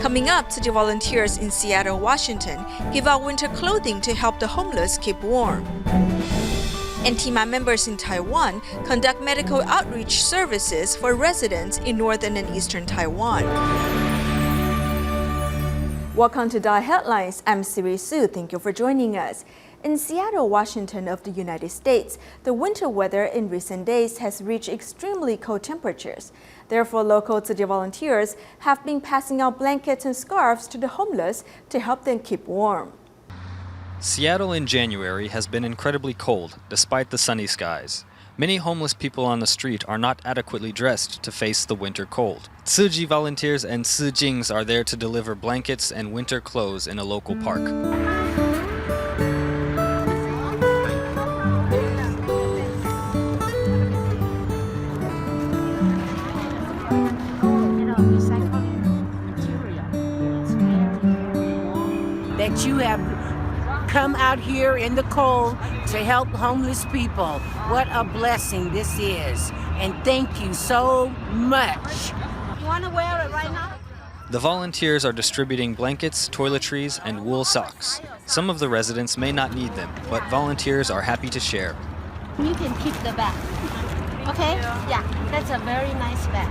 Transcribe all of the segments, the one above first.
Coming up, Tzu Chi volunteers in Seattle, Washington give out winter clothing to help the homeless keep warm. And TIMA members in Taiwan conduct medical outreach services for residents in Northern and Eastern Taiwan. Welcome to DaAi Headlines. I'm firece. Thank you for joining us. In Seattle, Washington of the United States, the winter weather in recent days has reached extremely cold temperatures. Therefore, local Tzu Chi volunteers have been passing out blankets and scarves to the homeless to help them keep warm. Seattle in January has been incredibly cold, despite the sunny skies. Many homeless people on the street are not adequately dressed to face the winter cold. Tzu Chi volunteers and Tzu Jings are there to deliver blankets and winter clothes in a local park. That you have come out here in the cold to help homeless people. What a blessing this is. And thank you so much. You want to wear it right now? The volunteers are distributing blankets, toiletries, and wool socks. Some of the residents may not need them, but volunteers are happy to share. You can keep the bag. Okay? Yeah, that's a very nice bag.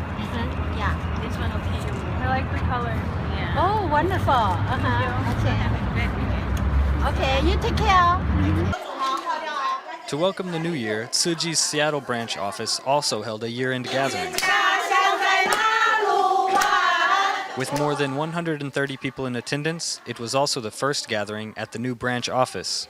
Yeah. This one, okay. I like the color. Yeah. Oh, wonderful. Okay, you take care. To welcome the new year, Tzu Chi's Seattle branch office also held a year-end gathering. With more than 130 people in attendance, it was also the first gathering at the new branch office.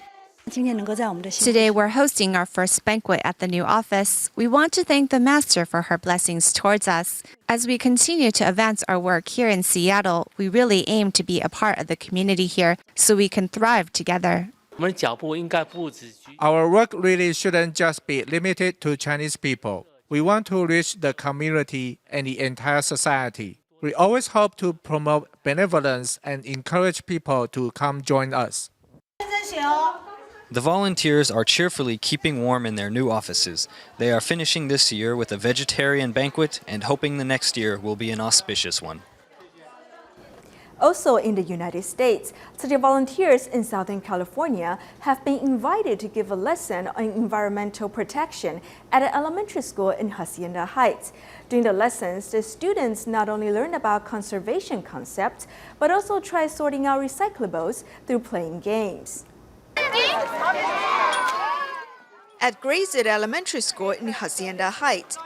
Today we're hosting our first banquet at the new office. We want to thank the Master for her blessings towards us. As we continue to advance our work here in Seattle, we really aim to be a part of the community here so we can thrive together. Our work really shouldn't just be limited to Chinese people. We want to reach the community and the entire society. We always hope to promote benevolence and encourage people to come join us. The volunteers are cheerfully keeping warm in their new offices. They are finishing this year with a vegetarian banquet and hoping the next year will be an auspicious one. Also in the United States, Tzu Chi volunteers in Southern California have been invited to give a lesson on environmental protection at an elementary school in Hacienda Heights. During the lessons, the students not only learn about conservation concepts, but also try sorting out recyclables through playing games. At Grayson Elementary School in Hacienda Heights,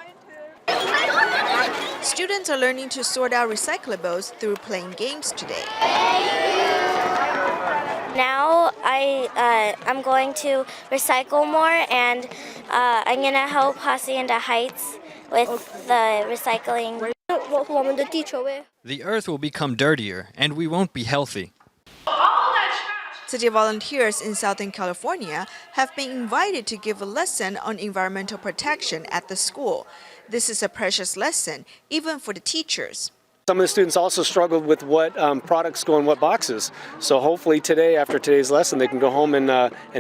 students are learning to sort out recyclables through playing games today. Now I'm going to recycle more, and I'm going to help Hacienda Heights with the recycling. The earth will become dirtier and we won't be healthy. Tzu Chi volunteers in Southern California have been invited to give a lesson on environmental protection at the school. This is a precious lesson, even for the teachers. Some of the students also struggled with what products go in what boxes. So hopefully today, after today's lesson, they can go home and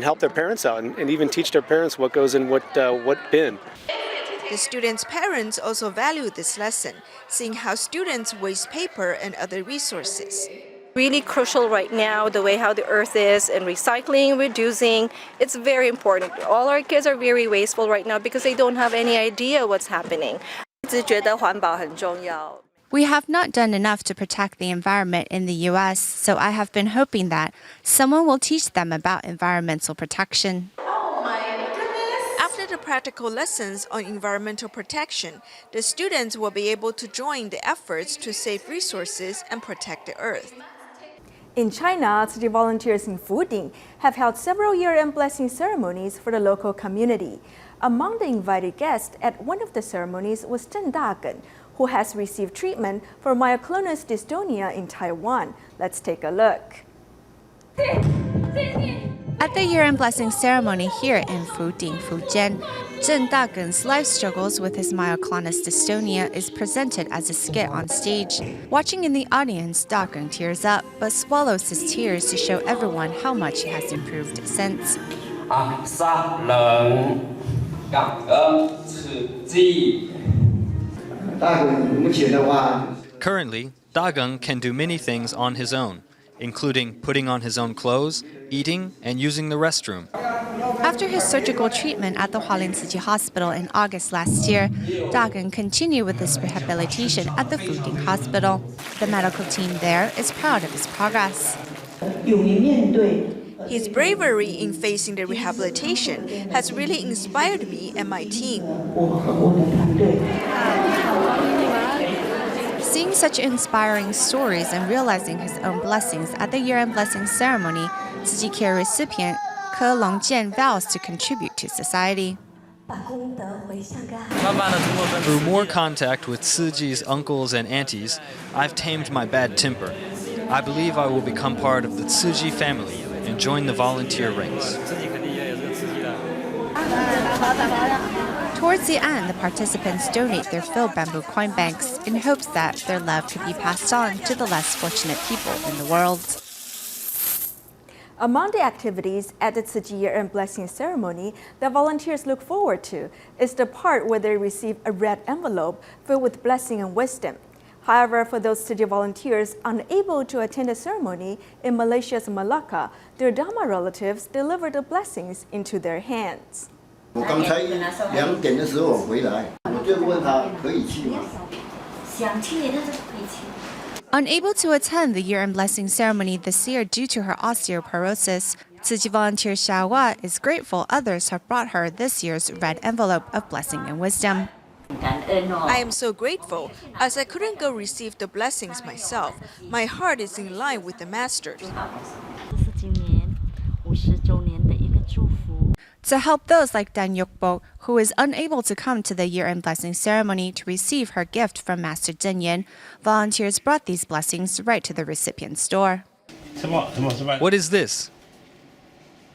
help their parents out and even teach their parents what goes in what bin. The students' parents also value this lesson, seeing how students waste paper and other resources. Really crucial right now, the way how the earth is, and recycling, reducing, it's very important. All our kids are very wasteful right now because they don't have any idea what's happening. We have not done enough to protect the environment in the U.S., so I have been hoping that someone will teach them about environmental protection. After the practical lessons on environmental protection, the students will be able to join the efforts to save resources and protect the earth. In China, Tzu Chi volunteers in Fuding have held several year-end blessing ceremonies for the local community. Among the invited guests at one of the ceremonies was Zheng Dagen, who has received treatment for myoclonus dystonia in Taiwan. Let's take a look. At the year-end blessing ceremony here in Fuding, Fujian, Zheng Dagen's life struggles with his myoclonus dystonia is presented as a skit on stage. Watching in the audience, Dagen tears up, but swallows his tears to show everyone how much he has improved since. Currently, Dagang can do many things on his own, including putting on his own clothes, eating, and using the restroom. After his surgical treatment at the Hualien Tzu Chi Hospital in August last year, Dagang continued with his rehabilitation at the Fuding Hospital. The medical team there is proud of his progress. His bravery in facing the rehabilitation has really inspired me and my team. Seeing such inspiring stories and realizing his own blessings at the year-end blessing ceremony, Tzu Chi Care recipient Ke Longjian vows to contribute to society. Through more contact with Tzu Chi's uncles and aunties, I've tamed my bad temper. I believe I will become part of the Tzu Chi family and join the volunteer ranks. Towards the end, the participants donate their filled bamboo coin banks in hopes that their love could be passed on to the less fortunate people in the world. Among the activities at the Tzu Chi year-end blessing ceremony that volunteers look forward to is the part where they receive a red envelope filled with blessing and wisdom. However, for those Tzu Chi volunteers unable to attend the ceremony in Malaysia's Malacca, their Dharma relatives deliver the blessings into their hands. 我刚才2点的时候回来，我就问他可以去吗？想去，但是不可以去。 Unable to attend the year-end blessing ceremony this year due to her osteoporosis, Tzu Chi volunteer Xiaohua is grateful others have brought her this year's red envelope of blessing and wisdom. I am so grateful. As I couldn't go receive the blessings myself, my heart is in line with the masters. To help those like Dan Yokbo, who is unable to come to the year-end blessing ceremony to receive her gift from Master Zheng Yan, volunteers brought these blessings right to the recipient's door. What is this?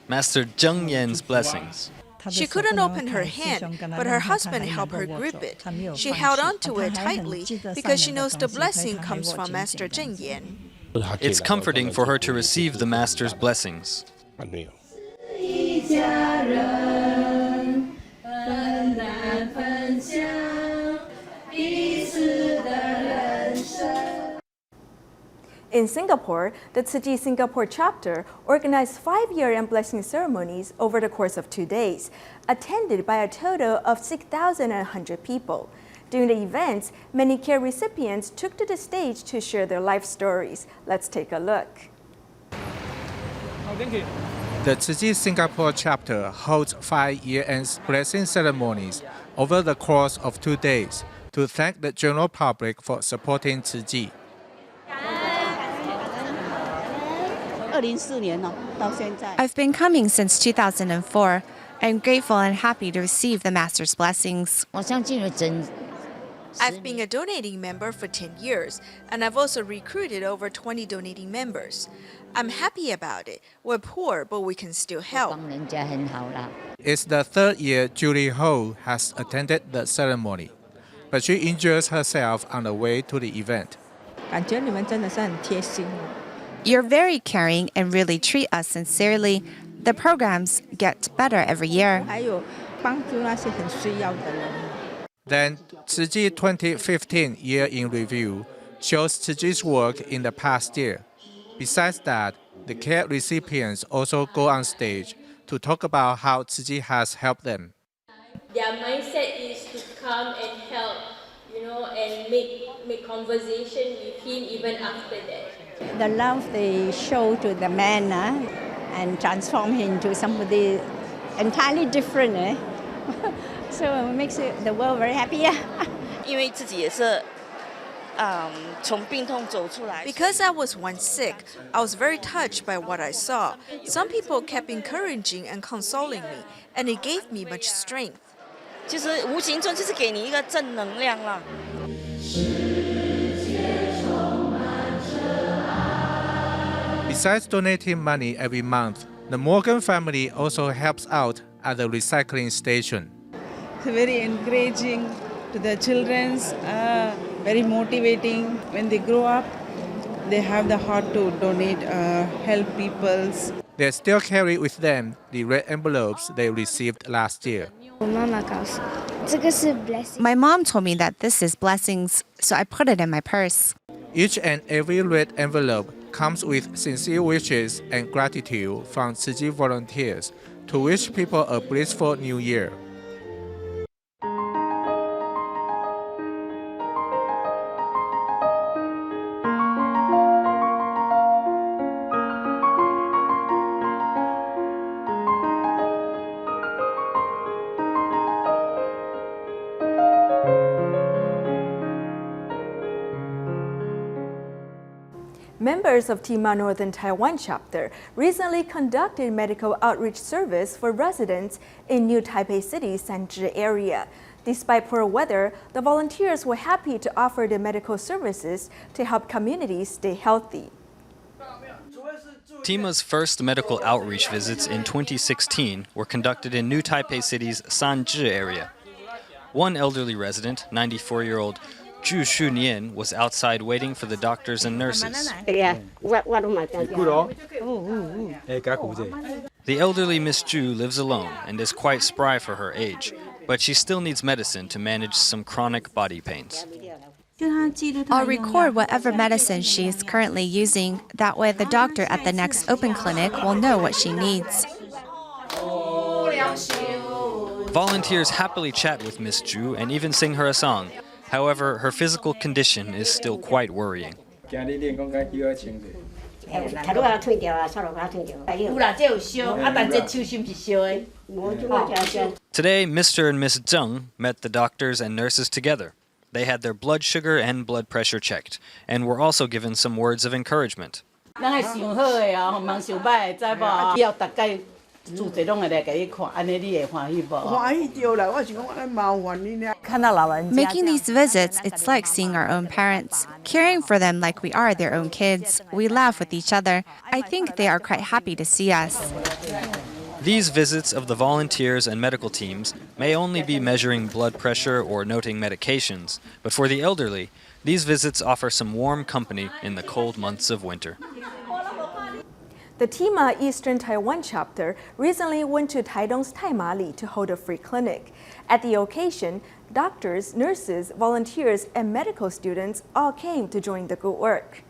Master Zheng Yan's blessings. She couldn't open her hand, but her husband helped her grip it. She held on to it tightly because she knows the blessing comes from Master Zheng Yan. It's comforting for her to receive the Master's blessings. In Singapore, the Tzu Chi Singapore chapter organized 5 year-end blessing ceremonies over the course of 2 days, attended by a total of 6,100 people. During the events, many care recipients took to the stage to share their life stories. Let's take a look. The Tzu Chi Singapore chapter holds 5 year-end blessing ceremonies over the course of 2 days to thank the general public for supporting Tzu Chi. I've been coming since 2004. I'm grateful and happy to receive the Master's blessings. I've been a donating member for 10 years, and I've also recruited over 20 donating members. I'm happy about it. We're poor, but we can still help. It's the 3rd year Julie Ho has attended the ceremony, but she injures herself on the way to the event. You're very caring and really treat us sincerely. The programs get better every year. Then, Tzu Chi 2015 Year in Review shows Tzu Chi's work in the past year. Besides that, the care recipients also go on stage to talk about how Tzu Chi has helped them. Their mindset is to come and help, and make conversation with him even after that. The love they show to the man and transform him into somebody entirely different. So it makes the world very happy. Because I was once sick, I was very touched by what I saw. Some people kept encouraging and consoling me, and it gave me much strength. Besides donating money every month, the Morgan family also helps out at the recycling station. It's very encouraging to the children, very motivating. When they grow up, they have the heart to donate, help people. They still carry with them the red envelopes they received last year. My mom told me that this is blessings, so I put it in my purse. Each and every red envelope comes with sincere wishes and gratitude from Tzu Chi volunteers to wish people a blissful new year. Members of TIMA Northern Taiwan chapter recently conducted medical outreach service for residents in New Taipei City's Sanzhi area. Despite poor weather, the volunteers were happy to offer the medical services to help communities stay healthy. TIMA's first medical outreach visits in 2016 were conducted in New Taipei City's Sanzhi area. One elderly resident, 94-year-old Zhu Shunian, was outside waiting for the doctors and nurses. The elderly Miss Zhu lives alone and is quite spry for her age, but she still needs medicine to manage some chronic body pains. I'll record whatever medicine she is currently using. That way the doctor at the next open clinic will know what she needs. Volunteers happily chat with Miss Zhu and even sing her a song. However, her physical condition is still quite worrying. Today, Mr. and Miss Zheng met the doctors and nurses together. They had their blood sugar and blood pressure checked, and were also given some words of encouragement. Making these visits, it's like seeing our own parents, caring for them like we are their own kids. We laugh with each other. I think they are quite happy to see us. These visits of the volunteers and medical teams may only be measuring blood pressure or noting medications, but for the elderly, these visits offer some warm company in the cold months of winter. The TIMA Eastern Taiwan chapter recently went to Taidong's Taimali to hold a free clinic. At the occasion, doctors, nurses, volunteers, and medical students all came to join the good work.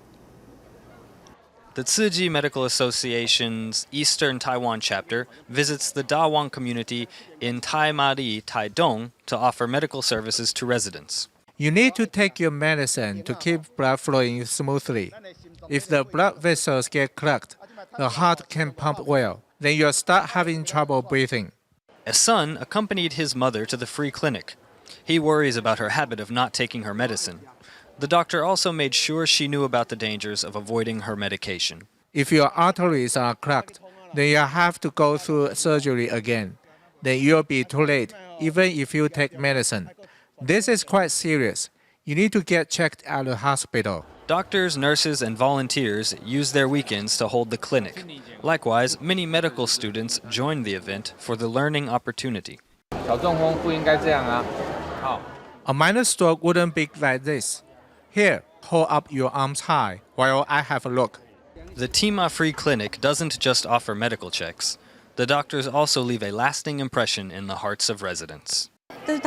The Tzu Chi Medical Association's Eastern Taiwan chapter visits the Dawang community in Taimali, Taidong to offer medical services to residents. You need to take your medicine to keep blood flowing smoothly. If the blood vessels get clogged, the heart can pump well. Then you'll start having trouble breathing. A son accompanied his mother to the free clinic. He worries about her habit of not taking her medicine. The doctor also made sure she knew about the dangers of avoiding her medication. If your arteries are clogged, then you'll have to go through surgery again. Then you'll be too late, even if you take medicine. This is quite serious. You need to get checked at the hospital. Doctors, nurses, and volunteers use their weekends to hold the clinic. Likewise, many medical students joined the event for the learning opportunity. A minor stroke wouldn't be like this. Here, hold up your arms high while I have a look. The TIMA Free Clinic doesn't just offer medical checks. The doctors also leave a lasting impression in the hearts of residents. They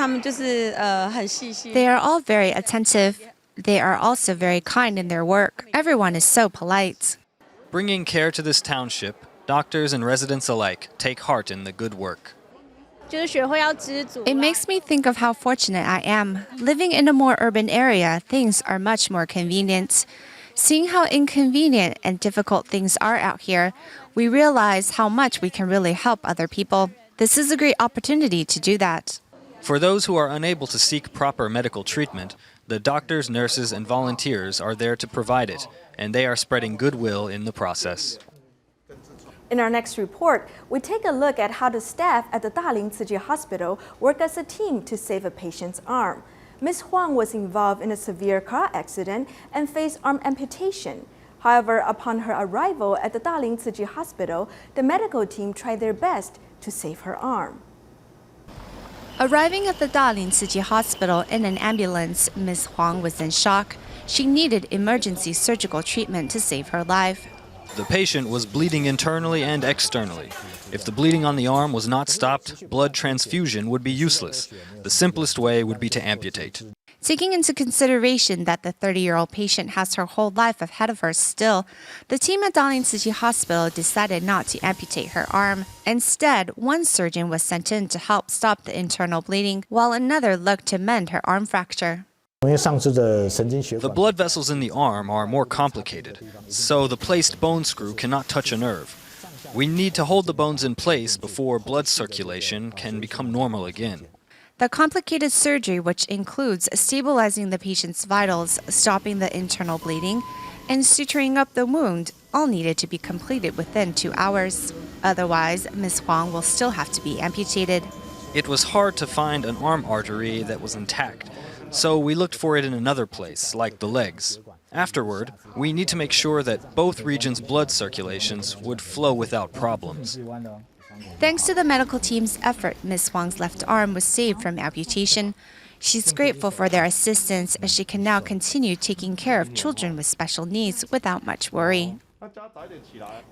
are all very attentive. They are also very kind in their work. Everyone is so polite. Bringing care to this township, doctors and residents alike take heart in the good work. It makes me think of how fortunate I am. Living in a more urban area, things are much more convenient. Seeing how inconvenient and difficult things are out here, we realize how much we can really help other people. This is a great opportunity to do that. For those who are unable to seek proper medical treatment, the doctors, nurses, and volunteers are there to provide it, and they are spreading goodwill in the process. In our next report, we take a look at how the staff at the Daling Tzu Chi Hospital work as a team to save a patient's arm. Ms. Huang was involved in a severe car accident and faced arm amputation. However, upon her arrival at the Daling Tzu Chi Hospital, the medical team tried their best to save her arm. Arriving at the Daling Tzu Chi Hospital in an ambulance, Ms. Huang was in shock. She needed emergency surgical treatment to save her life. The patient was bleeding internally and externally. If the bleeding on the arm was not stopped, blood transfusion would be useless. The simplest way would be to amputate. Taking into consideration that the 30-year-old patient has her whole life ahead of her still, the team at DaAi Tzu Chi Hospital decided not to amputate her arm. Instead, one surgeon was sent in to help stop the internal bleeding, while another looked to mend her arm fracture. The blood vessels in the arm are more complicated, so the placed bone screw cannot touch a nerve. We need to hold the bones in place before blood circulation can become normal again. The complicated surgery, which includes stabilizing the patient's vitals, stopping the internal bleeding, and suturing up the wound, all needed to be completed within 2 hours. Otherwise, Ms. Huang will still have to be amputated. It was hard to find an arm artery that was intact, so we looked for it in another place, like the legs. Afterward, we need to make sure that both regions' blood circulations would flow without problems. Thanks to the medical team's effort, Ms. Huang's left arm was saved from amputation. She's grateful for their assistance as she can now continue taking care of children with special needs without much worry.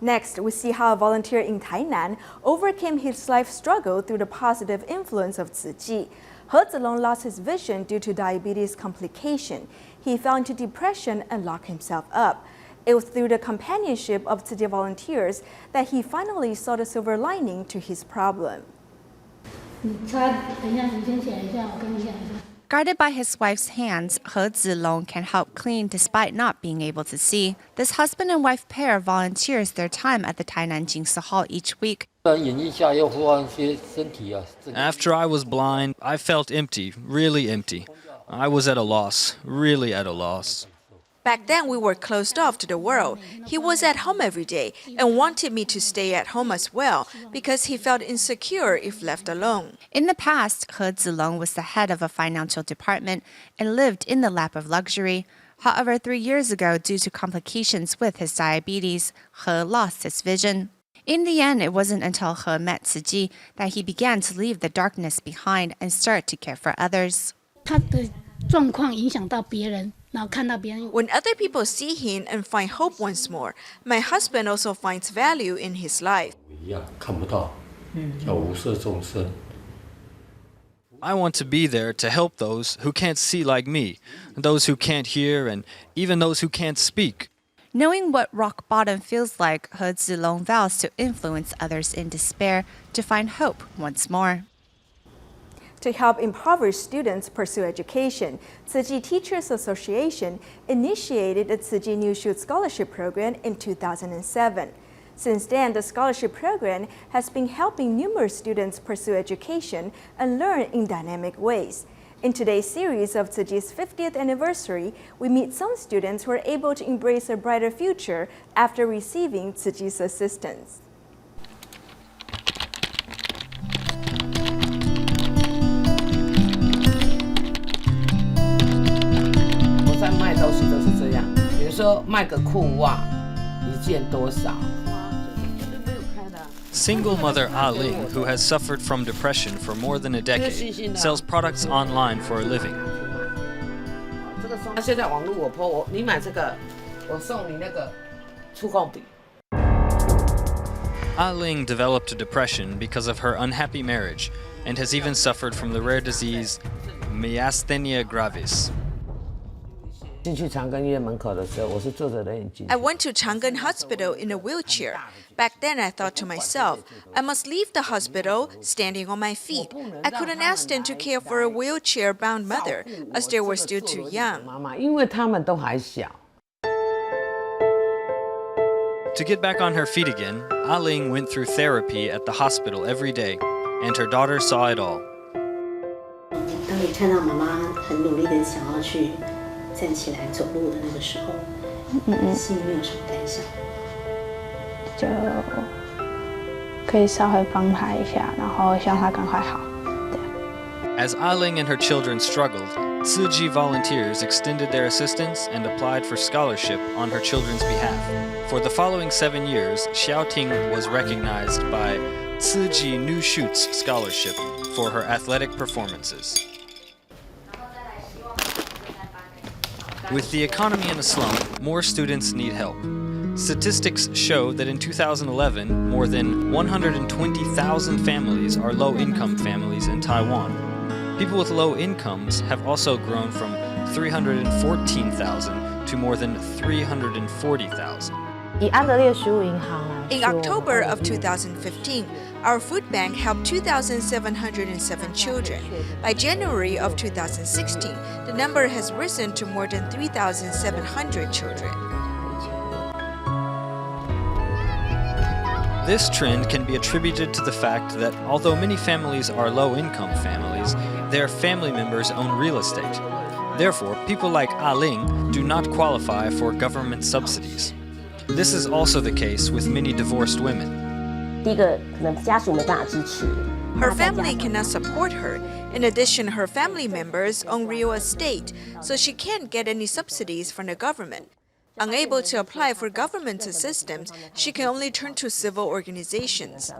Next, we see how a volunteer in Tainan overcame his life struggle through the positive influence of Tzu Chi. He Zilong lost his vision due to diabetes complication. He fell into depression and locked himself up. It was through the companionship of Tzu Chi volunteers that he finally saw the silver lining to his problem. Guided by his wife's hands, He Zilong can help clean despite not being able to see. This husband and wife pair volunteers their time at the Tainan Jingsi Hall each week. After I was blind, I felt empty, really empty. I was at a loss, really at a loss. Back then, we were closed off to the world. He was at home every day and wanted me to stay at home as well because he felt insecure if left alone. In the past, He Zilong was the head of a financial department and lived in the lap of luxury. However, 3 years ago, due to complications with his diabetes, He lost his vision. In the end, it wasn't until He met Tzu Chi that he began to leave the darkness behind and start to care for others. When other people see him and find hope once more, my husband also finds value in his life. I want to be there to help those who can't see like me, those who can't hear, and even those who can't speak. Knowing what rock bottom feels like, He Zilong vows to influence others in despair to find hope once more. To help impoverished students pursue education, Tzu Chi Teachers Association initiated the Tzu Chi New Shoot Scholarship Program in 2007. Since then, the scholarship program has been helping numerous students pursue education and learn in dynamic ways. In today's series of Tzu Chi's 50th anniversary, we meet some students who are able to embrace a brighter future after receiving Tzu Chi's assistance. Single mother Ah Ling, who has suffered from depression for more than a decade, sells products online for a living. Ah Ling developed a depression because of her unhappy marriage and has even suffered from the rare disease myasthenia gravis. I went to Chang'an Hospital in a wheelchair. Back then, I thought to myself, I must leave the hospital standing on my feet. I couldn't ask them to care for a wheelchair-bound mother, as they were still too young. To get back on her feet again, Ah Ling went through therapy at the hospital every day, and her daughter saw it all. 当你看到妈妈很努力的想要去站起来走路的那个时候，心里面有什么感想？就可以稍微帮她一下，然后希望她赶快好。As Ah Ling and her children struggled, Tzu Chi volunteers extended their assistance and applied for scholarship on her children's behalf. For the following 7 years, Xiaoting was recognized by Tzu Chi New Shoots Scholarship for her athletic performances. With the economy in a slump, more students need help. Statistics show that in 2011, more than 120,000 families are low-income families in Taiwan. People with low incomes have also grown from 314,000 to more than 340,000. In October of 2015, our food bank helped 2,707 children. By January of 2016, the number has risen to more than 3,700 children. This trend can be attributed to the fact that although many families are low-income families, their family members own real estate. Therefore, people like Ah Ling do not qualify for government subsidies. This is also the case with many divorced women. Her family cannot support her. In addition, her family members own real estate, so she can't get any subsidies from the government. Unable to apply for government assistance, she can only turn to civil organizations.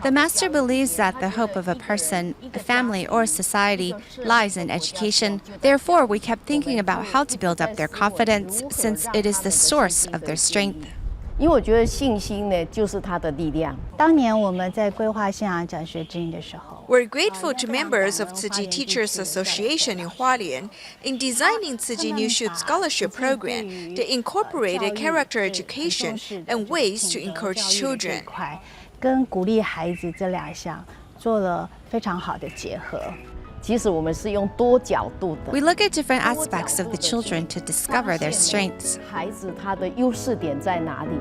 The master believes that the hope of a person, a family, or a society lies in education. Therefore, we kept thinking about how to build up their confidence, since it is the source of their strength. 因为我觉得信心呢，就是它的力量。当年我们在规划信仰奖学金的时候， We're grateful to members of Tzu Chi Teachers Association in Hualien. In designing Tzu Chi New Shoot Scholarship Program, they incorporated character education and ways to encourage children. 跟鼓励孩子这两项做了非常好的结合。 其实我们是用多角度的。 We look at different aspects of the children to discover their strengths. 孩子他的优势点在哪里？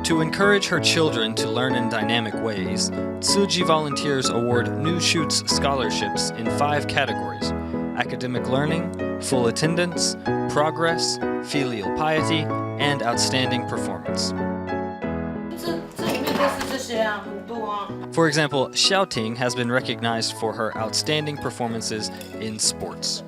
To encourage her children to learn in dynamic ways, Tzu Chi volunteers award New Shoots scholarships in 5 categories: academic learning, full attendance, progress, filial piety, and outstanding performance. For example, Xiaoting has been recognized for her outstanding performances in sports.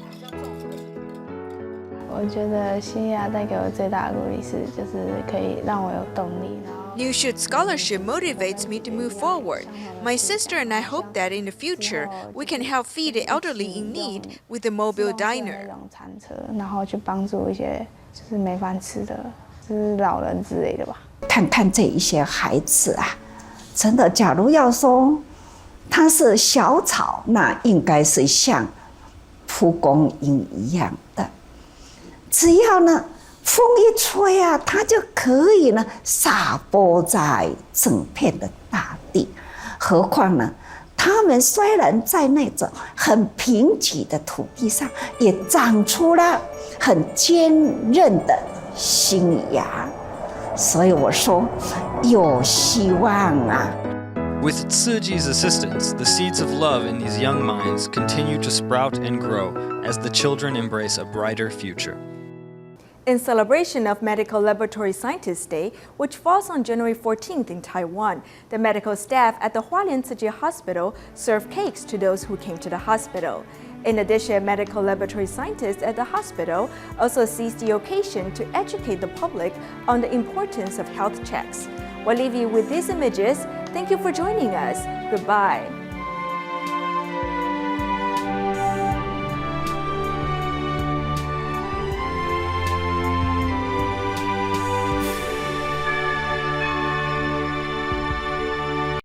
我觉得新亚带给我最大的鼓励是，就是可以让我有动力。 New Shoot Scholarship motivates me to move forward. My sister and I hope that in the future, we can help feed the elderly in need with a mobile diner. 餐车，然后去帮助一些就是没饭吃的，就是老人之类的吧。看看这一些孩子啊，真的，假如要说他是小草，那应该是像蒲公英一样的，只要呢风一吹啊，它就可以呢撒播在整片的大地。何况呢，它们虽然在那种很贫瘠的土地上，也长出了很坚韧的新芽。所以我说，有希望啊！ With Tzu Chi's assistance, the seeds of love in these young minds continue to sprout and grow as the children embrace a brighter future. In celebration of Medical Laboratory Scientists Day, which falls on January 14th in Taiwan, the medical staff at the Hualien Tzu Chi Hospital served cakes to those who came to the hospital. In addition, medical laboratory scientists at the hospital also seized the occasion to educate the public on the importance of health checks. We'll leave you with these images. Thank you for joining us. Goodbye.